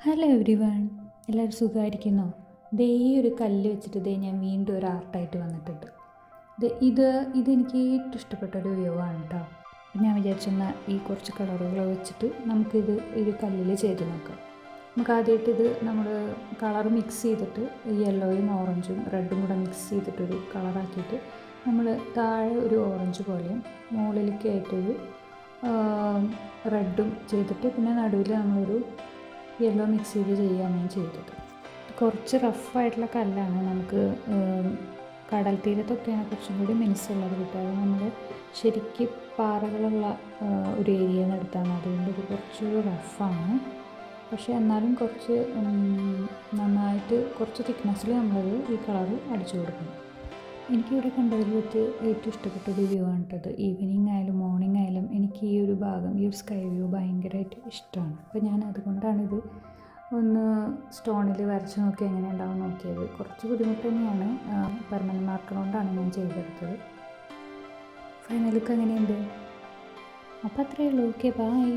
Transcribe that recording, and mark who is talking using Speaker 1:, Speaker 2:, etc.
Speaker 1: Hello every one, എല്ലാവരും സുഖമായിരിക്കുന്നോ? ഈ ഒരു കല്ല് വെച്ചിട്ട് ഞാൻ വീണ്ടും ഒരു ആർട്ടായിട്ട് വന്നിട്ടുണ്ട്. ഇതെനിക്ക് ഏറ്റവും ഇഷ്ടപ്പെട്ടൊരു വ്യൂ ആണ് കേട്ടോ. ഞാൻ വിചാരിച്ചെന്നാൽ ഈ കുറച്ച് കളറുകൾ വെച്ചിട്ട് നമുക്കിത് ഒരു കല്ലിൽ ചെയ്ത് നോക്കാം. നമുക്ക് ആദ്യമായിട്ട് ഇത് നമ്മൾ കളർ മിക്സ് ചെയ്തിട്ട് യെല്ലോയും ഓറഞ്ചും റെഡും കൂടെ മിക്സ് ചെയ്തിട്ടൊരു കളറാക്കിയിട്ട് നമ്മൾ താഴെ ഒരു ഓറഞ്ച് പോലെയും മുകളിലേക്ക് ആയിട്ടൊരു റെഡും ചെയ്തിട്ട് പിന്നെ നടുവിൽ നമ്മളൊരു യെല്ലോ മിക്സ് ചെയ്ത് ചെയ്യുകയാണ് ഞാൻ ചെയ്തത്. കുറച്ച് റഫായിട്ടുള്ള കല്ലാണ്. നമുക്ക് കടൽ തീരത്തൊക്കെയാണ് കുറച്ചും കൂടി മിനുസുള്ളത് കിട്ടുക. അത് നമ്മൾ ശരിക്കും പാറകളുള്ള ഒരു ഏരിയയിൽ നിന്ന് എടുത്താണ്. അതുകൊണ്ട് ഇത് കുറച്ചൊരു റഫാണ്. പക്ഷേ എന്നാലും കുറച്ച് നന്നായിട്ട് കുറച്ച് തിക്നെസ്സിൽ നമ്മളത് ഈ കളറ് അടിച്ചു കൊടുക്കണം. എനിക്കിവിടെ കണ്ടതിൽ വെച്ച് ഏറ്റവും ഇഷ്ടപ്പെട്ടൊരു വ്യൂ ആണ് കേട്ടത്. ഈവനിങ് ആയാലും മോർണിംഗ് ആയാലും എനിക്ക് ഈ ഒരു ഭാഗം, ഈ ഒരു സ്കൈ വ്യൂ ഭയങ്കരമായിട്ട് ഇഷ്ടമാണ്. അപ്പോൾ ഞാൻ അതുകൊണ്ടാണിത് ഒന്ന് സ്റ്റോണിൽ വരച്ച് നോക്കി എങ്ങനെ ഉണ്ടാവും നോക്കിയത്. കുറച്ച് ബുദ്ധിമുട്ട് തന്നെയാണ്, പെർമനൻറ്റ് മാർക്കർ കൊണ്ടാണ് ഞാൻ ചെയ്തെടുത്തത്. ഫൈനൽ ലുക്ക് എങ്ങനെയുണ്ട്? അപ്പോൾ അത്രയേ ഉള്ളൂ. Okay, by.